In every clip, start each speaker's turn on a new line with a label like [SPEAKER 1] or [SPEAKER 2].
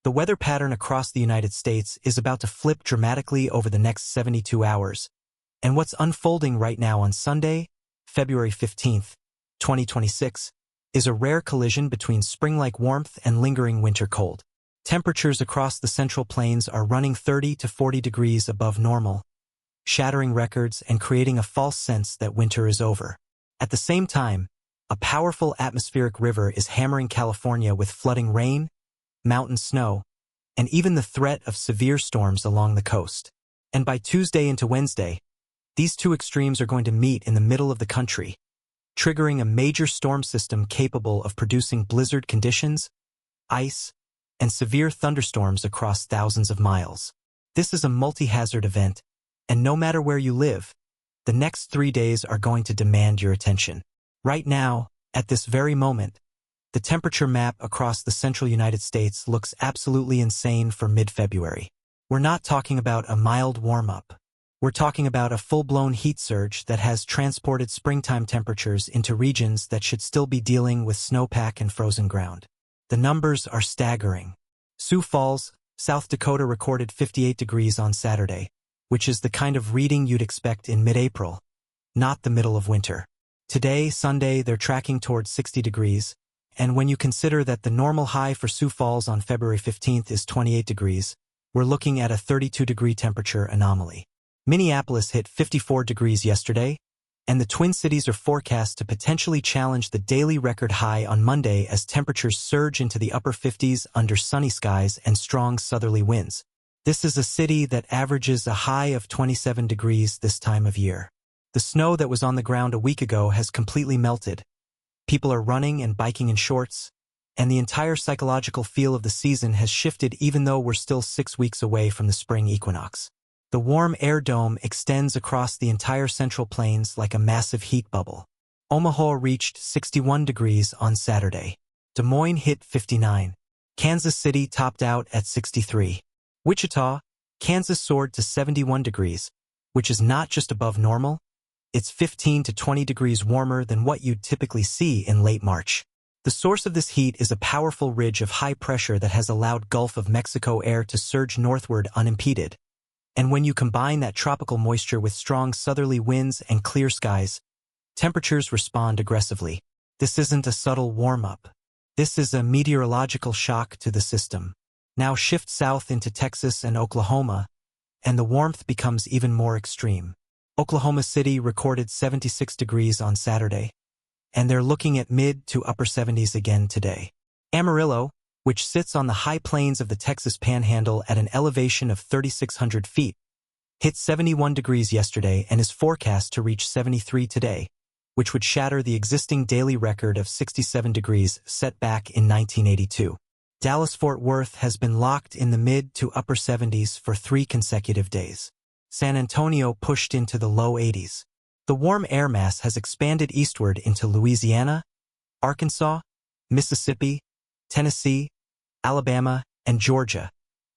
[SPEAKER 1] The weather pattern across the United States is about to flip dramatically over the next 72 hours, and what's unfolding right now on Sunday, February 15th, 2026, is a rare collision between spring-like warmth and lingering winter cold. Temperatures across the Central Plains are running 30 to 40 degrees above normal, shattering records and creating a false sense that winter is over. At the same time, a powerful atmospheric river is hammering California with flooding rain, mountain snow, and even the threat of severe storms along the coast. And by Tuesday into Wednesday, these two extremes are going to meet in the middle of the country, triggering a major storm system capable of producing blizzard conditions, ice, and severe thunderstorms across thousands of miles. This is a multi-hazard event, and no matter where you live, the next 3 days are going to demand your attention. Right now, at this very moment, the temperature map across the central United States looks absolutely insane for mid-February. We're not talking about a mild warm-up. We're talking about a full-blown heat surge that has transported springtime temperatures into regions that should still be dealing with snowpack and frozen ground. The numbers are staggering. Sioux Falls, South Dakota recorded 58 degrees on Saturday, which is the kind of reading you'd expect in mid-April, not the middle of winter. Today, Sunday, they're tracking towards 60 degrees, and when you consider that the normal high for Sioux Falls on February 15th is 28 degrees, we're looking at a 32-degree temperature anomaly. Minneapolis hit 54 degrees yesterday, and the Twin Cities are forecast to potentially challenge the daily record high on Monday as temperatures surge into the upper 50s under sunny skies and strong southerly winds. This is a city that averages a high of 27 degrees this time of year. The snow that was on the ground a week ago has completely melted. People are running and biking in shorts, and the entire psychological feel of the season has shifted even though we're still 6 weeks away from the spring equinox. The warm air dome extends across the entire Central Plains like a massive heat bubble. Omaha reached 61 degrees on Saturday. Des Moines hit 59. Kansas City topped out at 63. Wichita, Kansas soared to 71 degrees, which is not just above normal, it's 15 to 20 degrees warmer than what you'd typically see in late March. The source of this heat is a powerful ridge of high pressure that has allowed Gulf of Mexico air to surge northward unimpeded. And when you combine that tropical moisture with strong southerly winds and clear skies, temperatures respond aggressively. This isn't a subtle warm-up. This is a meteorological shock to the system. Now shift south into Texas and Oklahoma, and the warmth becomes even more extreme. Oklahoma City recorded 76 degrees on Saturday, and they're looking at mid to upper 70s again today. Amarillo, which sits on the high plains of the Texas Panhandle at an elevation of 3,600 feet, hit 71 degrees yesterday and is forecast to reach 73 today, which would shatter the existing daily record of 67 degrees set back in 1982. Dallas-Fort Worth has been locked in the mid to upper 70s for 3 consecutive days. San Antonio pushed into the low 80s. The warm air mass has expanded eastward into Louisiana, Arkansas, Mississippi, Tennessee, Alabama, and Georgia,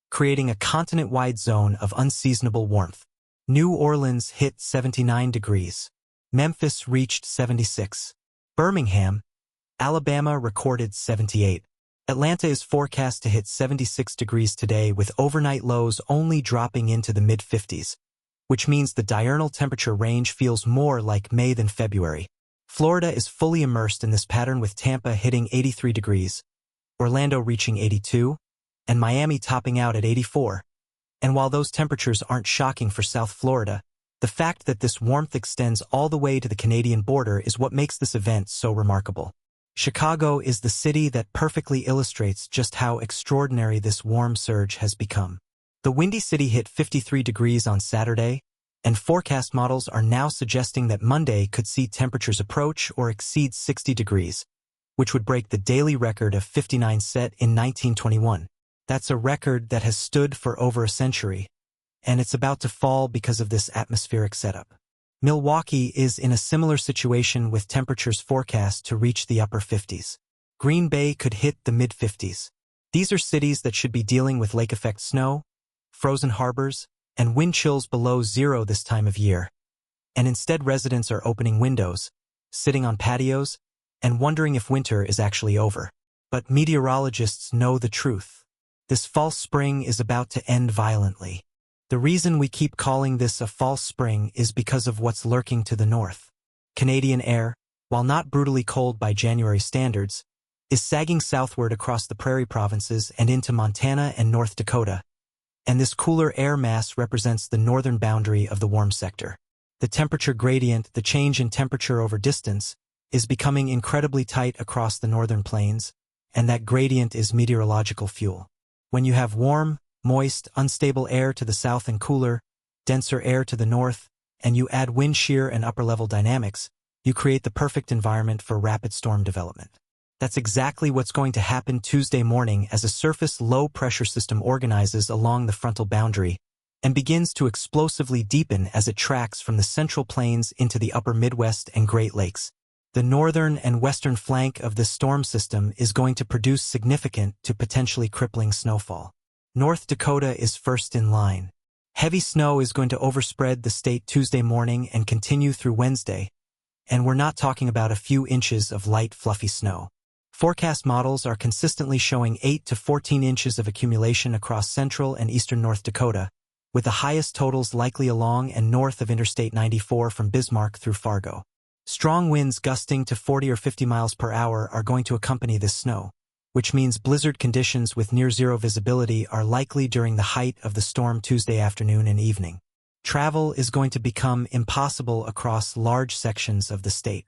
[SPEAKER 1] creating a continent-wide zone of unseasonable warmth. New Orleans hit 79 degrees. Memphis reached 76. Birmingham, Alabama recorded 78. Atlanta is forecast to hit 76 degrees today with overnight lows only dropping into the mid-50s, which means the diurnal temperature range feels more like May than February. Florida is fully immersed in this pattern with Tampa hitting 83 degrees, Orlando reaching 82, and Miami topping out at 84. And while those temperatures aren't shocking for South Florida, the fact that this warmth extends all the way to the Canadian border is what makes this event so remarkable. Chicago is the city that perfectly illustrates just how extraordinary this warm surge has become. The Windy City hit 53 degrees on Saturday, and forecast models are now suggesting that Monday could see temperatures approach or exceed 60 degrees, which would break the daily record of 59 set in 1921. That's a record that has stood for over a century, and it's about to fall because of this atmospheric setup. Milwaukee is in a similar situation with temperatures forecast to reach the upper 50s. Green Bay could hit the mid-50s. These are cities that should be dealing with lake-effect snow, frozen harbors, and wind chills below zero this time of year. And instead residents are opening windows, sitting on patios, and wondering if winter is actually over. But meteorologists know the truth. This false spring is about to end violently. The reason we keep calling this a false spring is because of what's lurking to the north. Canadian air, while not brutally cold by January standards, is sagging southward across the prairie provinces and into Montana and North Dakota, and this cooler air mass represents the northern boundary of the warm sector. The temperature gradient, the change in temperature over distance, is becoming incredibly tight across the northern plains, and that gradient is meteorological fuel. When you have warm, moist, unstable air to the south and cooler, denser air to the north, and you add wind shear and upper-level dynamics, you create the perfect environment for rapid storm development. That's exactly what's going to happen Tuesday morning as a surface low-pressure system organizes along the frontal boundary and begins to explosively deepen as it tracks from the Central Plains into the upper Midwest and Great Lakes. The northern and western flank of this storm system is going to produce significant to potentially crippling snowfall. North Dakota is first in line. Heavy snow is going to overspread the state Tuesday morning and continue through Wednesday, and we're not talking about a few inches of light, fluffy snow. Forecast models are consistently showing 8 to 14 inches of accumulation across central and eastern North Dakota, with the highest totals likely along and north of Interstate 94 from Bismarck through Fargo. Strong winds gusting to 40 or 50 miles per hour are going to accompany this snow, which means blizzard conditions with near-zero visibility are likely during the height of the storm Tuesday afternoon and evening. Travel is going to become impossible across large sections of the state.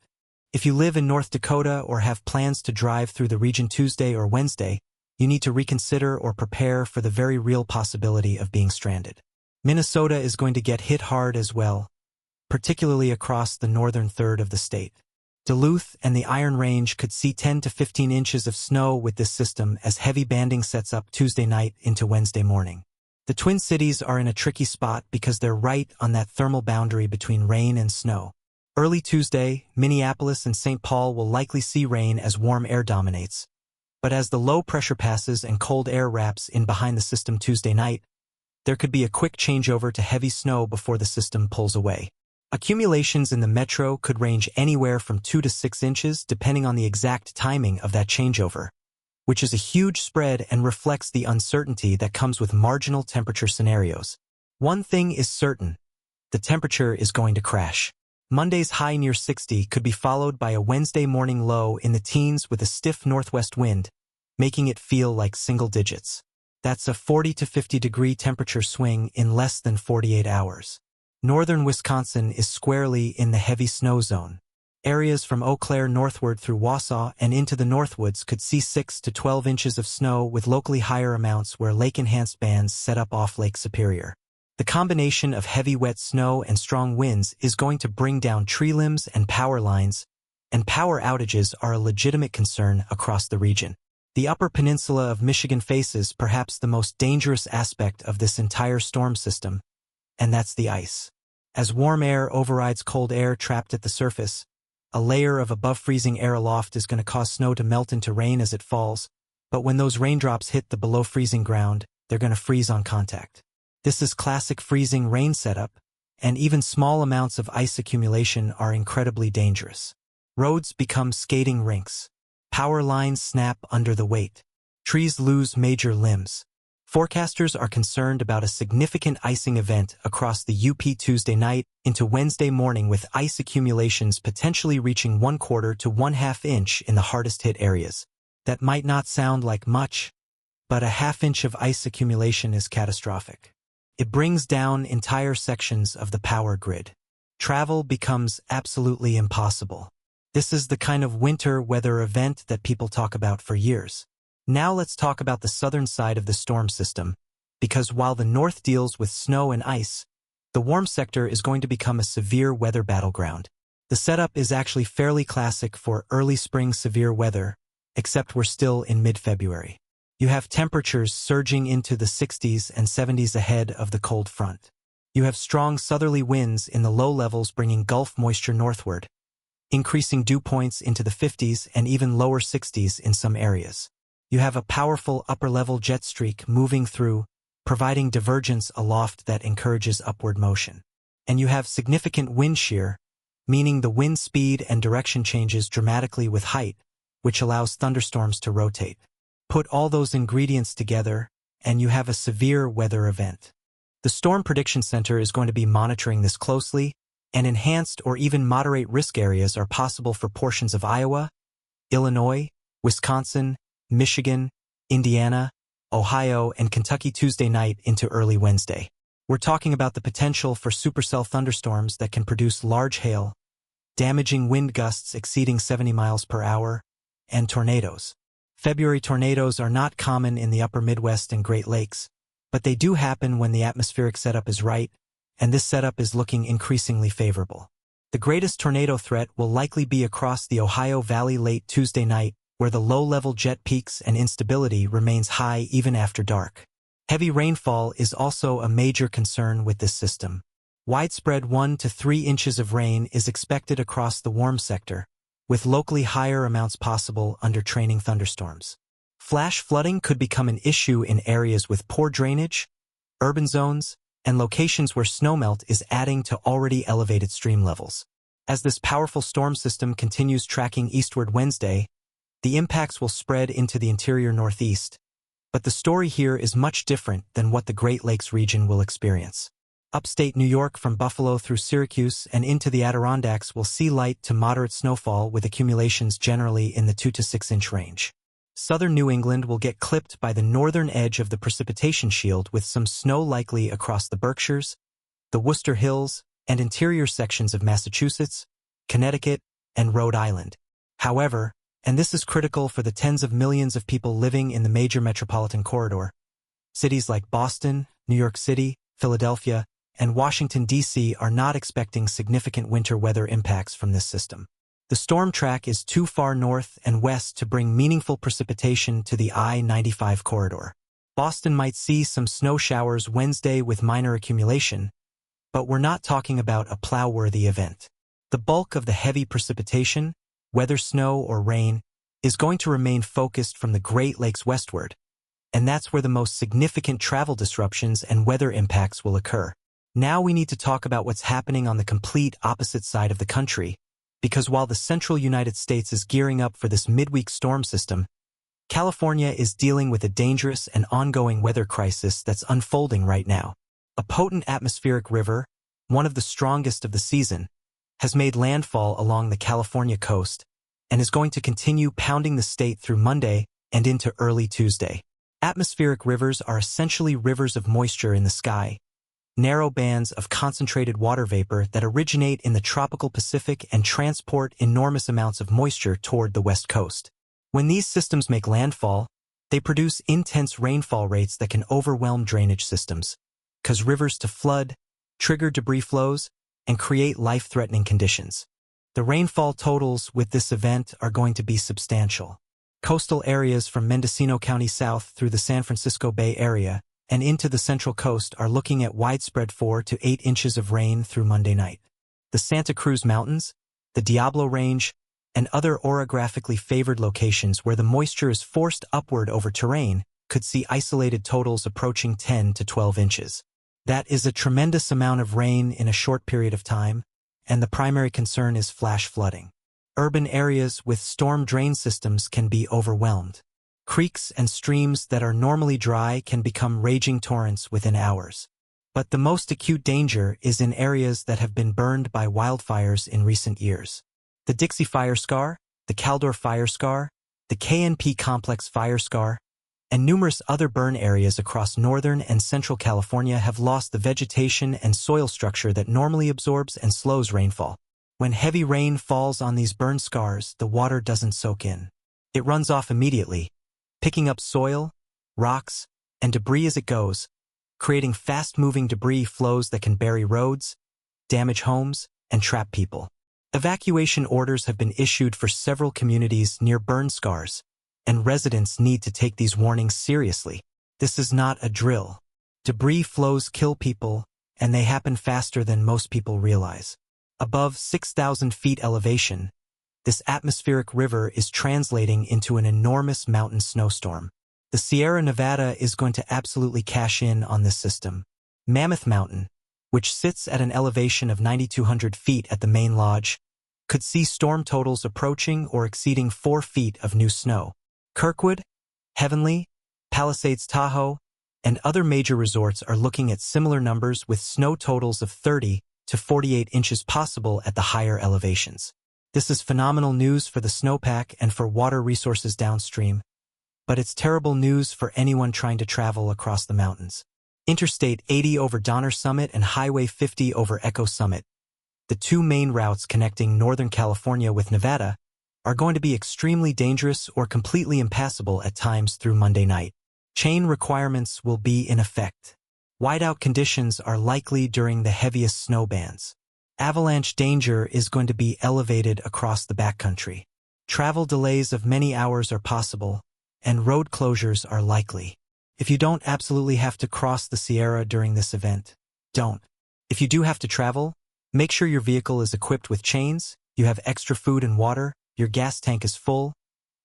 [SPEAKER 1] If you live in North Dakota or have plans to drive through the region Tuesday or Wednesday, you need to reconsider or prepare for the very real possibility of being stranded. Minnesota is going to get hit hard as well, particularly across the northern third of the state. Duluth and the Iron Range could see 10 to 15 inches of snow with this system as heavy banding sets up Tuesday night into Wednesday morning. The Twin Cities are in a tricky spot because they're right on that thermal boundary between rain and snow. Early Tuesday, Minneapolis and St. Paul will likely see rain as warm air dominates. But as the low pressure passes and cold air wraps in behind the system Tuesday night, there could be a quick changeover to heavy snow before the system pulls away. Accumulations in the metro could range anywhere from 2 to 6 inches depending on the exact timing of that changeover, which is a huge spread and reflects the uncertainty that comes with marginal temperature scenarios. One thing is certain: the temperature is going to crash. Monday's high near 60 could be followed by a Wednesday morning low in the teens with a stiff northwest wind, making it feel like single digits. That's a 40 to 50 degree temperature swing in less than 48 hours. Northern Wisconsin is squarely in the heavy snow zone. Areas from Eau Claire northward through Wausau and into the Northwoods could see 6 to 12 inches of snow with locally higher amounts where lake-enhanced bands set up off Lake Superior. The combination of heavy wet snow and strong winds is going to bring down tree limbs and power lines, and power outages are a legitimate concern across the region. The Upper Peninsula of Michigan faces perhaps the most dangerous aspect of this entire storm system, and that's the ice. As warm air overrides cold air trapped at the surface, a layer of above-freezing air aloft is going to cause snow to melt into rain as it falls, but when those raindrops hit the below-freezing ground, they're going to freeze on contact. This is classic freezing rain setup, and even small amounts of ice accumulation are incredibly dangerous. Roads become skating rinks. Power lines snap under the weight. Trees lose major limbs. Forecasters are concerned about a significant icing event across the UP Tuesday night into Wednesday morning, with ice accumulations potentially reaching 1/4 to 1/2 inch in the hardest hit areas. That might not sound like much, but a 1/2 inch of ice accumulation is catastrophic. It brings down entire sections of the power grid. Travel becomes absolutely impossible. This is the kind of winter weather event that people talk about for years. Now let's talk about the southern side of the storm system, because while the north deals with snow and ice, the warm sector is going to become a severe weather battleground. The setup is actually fairly classic for early spring severe weather, except we're still in mid-February. You have temperatures surging into the 60s and 70s ahead of the cold front. You have strong southerly winds in the low levels bringing Gulf moisture northward, increasing dew points into the 50s and even lower 60s in some areas. You have a powerful upper-level jet streak moving through, providing divergence aloft that encourages upward motion. And you have significant wind shear, meaning the wind speed and direction changes dramatically with height, which allows thunderstorms to rotate. Put all those ingredients together, and you have a severe weather event. The Storm Prediction Center is going to be monitoring this closely, and enhanced or even moderate risk areas are possible for portions of Iowa, Illinois, Wisconsin, Michigan, Indiana, Ohio, and Kentucky Tuesday night into early Wednesday. We're talking about the potential for supercell thunderstorms that can produce large hail, damaging wind gusts exceeding 70 miles per hour, and tornadoes. February tornadoes are not common in the upper Midwest and Great Lakes, but they do happen when the atmospheric setup is right, and this setup is looking increasingly favorable. The greatest tornado threat will likely be across the Ohio Valley late Tuesday night, where the low-level jet peaks and instability remains high even after dark. Heavy rainfall is also a major concern with this system. Widespread 1 to 3 inches of rain is expected across the warm sector, with locally higher amounts possible under training thunderstorms. Flash flooding could become an issue in areas with poor drainage, urban zones, and locations where snowmelt is adding to already elevated stream levels. As this powerful storm system continues tracking eastward Wednesday, the impacts will spread into the interior Northeast, but the story here is much different than what the Great Lakes region will experience. Upstate New York from Buffalo through Syracuse and into the Adirondacks will see light to moderate snowfall with accumulations generally in the 2 to 6 inch range. Southern New England will get clipped by the northern edge of the precipitation shield with some snow likely across the Berkshires, the Worcester Hills, and interior sections of Massachusetts, Connecticut, and Rhode Island. However, and this is critical for the tens of millions of people living in the major metropolitan corridor, cities like Boston, New York City, Philadelphia, and Washington, D.C. are not expecting significant winter weather impacts from this system. The storm track is too far north and west to bring meaningful precipitation to the I-95 corridor. Boston might see some snow showers Wednesday with minor accumulation, but we're not talking about a plow-worthy event. The bulk of the heavy precipitation, whether snow or rain, is going to remain focused from the Great Lakes westward, and that's where the most significant travel disruptions and weather impacts will occur. Now we need to talk about what's happening on the complete opposite side of the country, because while the central United States is gearing up for this midweek storm system, California is dealing with a dangerous and ongoing weather crisis that's unfolding right now. A potent atmospheric river, one of the strongest of the season, has made landfall along the California coast and is going to continue pounding the state through Monday and into early Tuesday. Atmospheric rivers are essentially rivers of moisture in the sky, narrow bands of concentrated water vapor that originate in the tropical Pacific and transport enormous amounts of moisture toward the west coast. When these systems make landfall, they produce intense rainfall rates that can overwhelm drainage systems, cause rivers to flood, trigger debris flows, and create life-threatening conditions. The rainfall totals with this event are going to be substantial. Coastal areas from Mendocino County south through the San Francisco Bay Area and into the Central Coast are looking at widespread 4 to 8 inches of rain through Monday night. The Santa Cruz Mountains, the Diablo Range, and other orographically favored locations where the moisture is forced upward over terrain could see isolated totals approaching 10 to 12 inches. That is a tremendous amount of rain in a short period of time, and the primary concern is flash flooding. Urban areas with storm drain systems can be overwhelmed. Creeks and streams that are normally dry can become raging torrents within hours. But the most acute danger is in areas that have been burned by wildfires in recent years. The Dixie Fire Scar, the Caldor Fire Scar, the KNP Complex Fire Scar, and numerous other burn areas across northern and central California have lost the vegetation and soil structure that normally absorbs and slows rainfall. When heavy rain falls on these burn scars, the water doesn't soak in. It runs off immediately, picking up soil, rocks, and debris as it goes, creating fast-moving debris flows that can bury roads, damage homes, and trap people. Evacuation orders have been issued for several communities near burn scars, and residents need to take these warnings seriously. This is not a drill. Debris flows kill people, and they happen faster than most people realize. Above 6,000 feet elevation, this atmospheric river is translating into an enormous mountain snowstorm. The Sierra Nevada is going to absolutely cash in on this system. Mammoth Mountain, which sits at an elevation of 9,200 feet at the main lodge, could see storm totals approaching or exceeding 4 feet of new snow. Kirkwood, Heavenly, Palisades Tahoe, and other major resorts are looking at similar numbers with snow totals of 30 to 48 inches possible at the higher elevations. This is phenomenal news for the snowpack and for water resources downstream, but it's terrible news for anyone trying to travel across the mountains. Interstate 80 over Donner Summit and Highway 50 over Echo Summit, the two main routes connecting Northern California with Nevada, are going to be extremely dangerous or completely impassable at times through Monday night. Chain requirements will be in effect. Whiteout conditions are likely during the heaviest snow bands. Avalanche danger is going to be elevated across the backcountry. Travel delays of many hours are possible, and road closures are likely. If you don't absolutely have to cross the Sierra during this event, don't. If you do have to travel, make sure your vehicle is equipped with chains, you have extra food and water, your gas tank is full,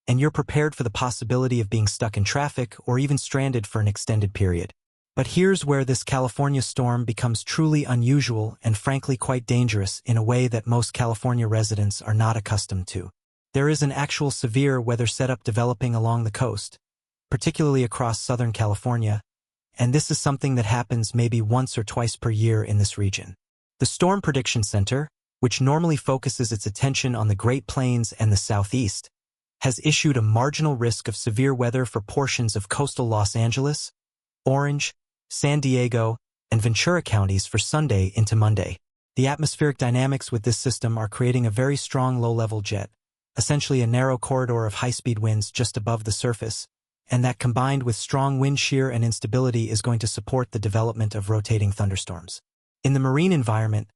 [SPEAKER 1] and you're prepared for the possibility of being stuck in traffic or even stranded for an extended period. But here's where this California storm becomes truly unusual and frankly quite dangerous in a way that most California residents are not accustomed to. There is an actual severe weather setup developing along the coast, particularly across Southern California, and this is something that happens maybe once or twice per year in this region. The Storm Prediction Center, which normally focuses its attention on the Great Plains and the Southeast, has issued a marginal risk of severe weather for portions of coastal Los Angeles, Orange, San Diego, and Ventura counties for Sunday into Monday. The atmospheric dynamics with this system are creating a very strong low-level jet, essentially a narrow corridor of high-speed winds just above the surface, and that combined with strong wind shear and instability is going to support the development of rotating thunderstorms. In the marine environment,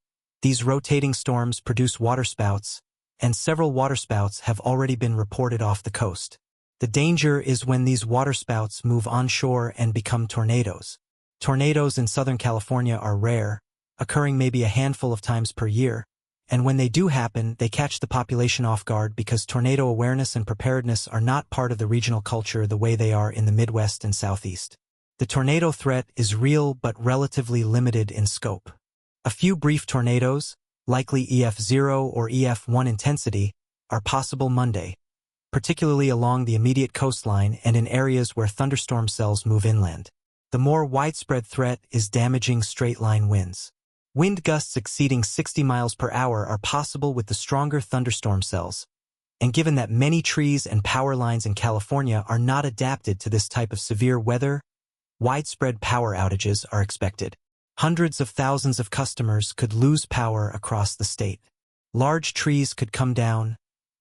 [SPEAKER 1] these rotating storms produce waterspouts, and several waterspouts have already been reported off the coast. The danger is when these waterspouts move onshore and become tornadoes. Tornadoes in Southern California are rare, occurring maybe a handful of times per year, and when they do happen, they catch the population off guard because tornado awareness and preparedness are not part of the regional culture the way they are in the Midwest and Southeast. The tornado threat is real but relatively limited in scope. A few brief tornadoes, likely EF0 or EF1 intensity, are possible Monday, particularly along the immediate coastline and in areas where thunderstorm cells move inland. The more widespread threat is damaging straight-line winds. Wind gusts exceeding 60 miles per hour are possible with the stronger thunderstorm cells, and given that many trees and power lines in California are not adapted to this type of severe weather, widespread power outages are expected. Hundreds of thousands of customers could lose power across the state. Large trees could come down,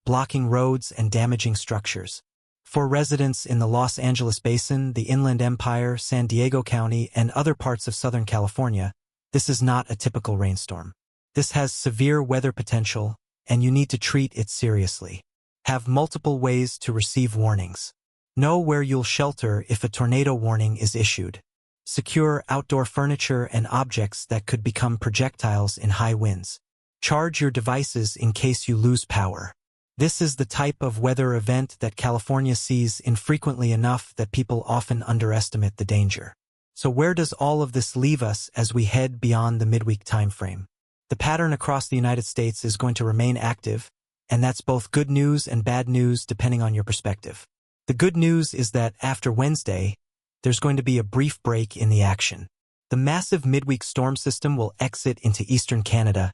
[SPEAKER 1] blocking roads and damaging structures. For residents in the Los Angeles Basin, the Inland Empire, San Diego County, and other parts of Southern California, this is not a typical rainstorm. This has severe weather potential, and you need to treat it seriously. Have multiple ways to receive warnings. Know where you'll shelter if a tornado warning is issued. Secure outdoor furniture and objects that could become projectiles in high winds. Charge your devices in case you lose power. This is the type of weather event that California sees infrequently enough that people often underestimate the danger. So where does all of this leave us as we head beyond the midweek timeframe? The pattern across the United States is going to remain active, and that's both good news and bad news depending on your perspective. The good news is that after Wednesday, there's going to be a brief break in the action. The massive midweek storm system will exit into eastern Canada,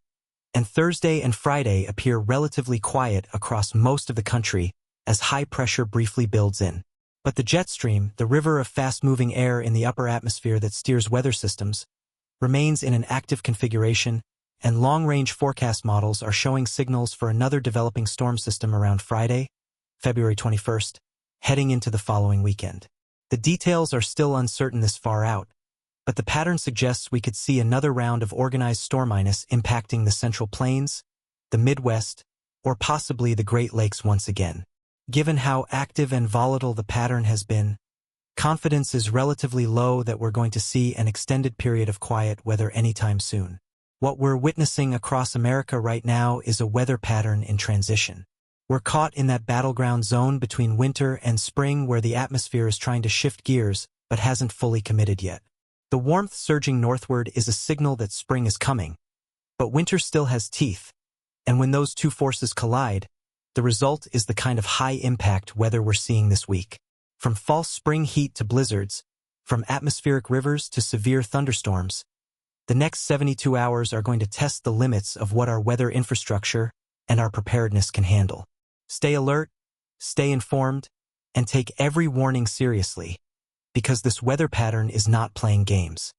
[SPEAKER 1] and Thursday and Friday appear relatively quiet across most of the country as high pressure briefly builds in. But the jet stream, the river of fast-moving air in the upper atmosphere that steers weather systems, remains in an active configuration, and long-range forecast models are showing signals for another developing storm system around Friday, February 21st, heading into the following weekend. The details are still uncertain this far out, but the pattern suggests we could see another round of organized storminess impacting the Central Plains, the Midwest, or possibly the Great Lakes once again. Given how active and volatile the pattern has been, confidence is relatively low that we're going to see an extended period of quiet weather anytime soon. What we're witnessing across America right now is a weather pattern in transition. We're caught in that battleground zone between winter and spring where the atmosphere is trying to shift gears but hasn't fully committed yet. The warmth surging northward is a signal that spring is coming, but winter still has teeth, and when those two forces collide, the result is the kind of high-impact weather we're seeing this week. From false spring heat to blizzards, From atmospheric rivers to severe thunderstorms, the next 72 hours are going to test the limits of what our weather infrastructure and our preparedness can handle. Stay alert, stay informed, and take every warning seriously, because this weather pattern is not playing games.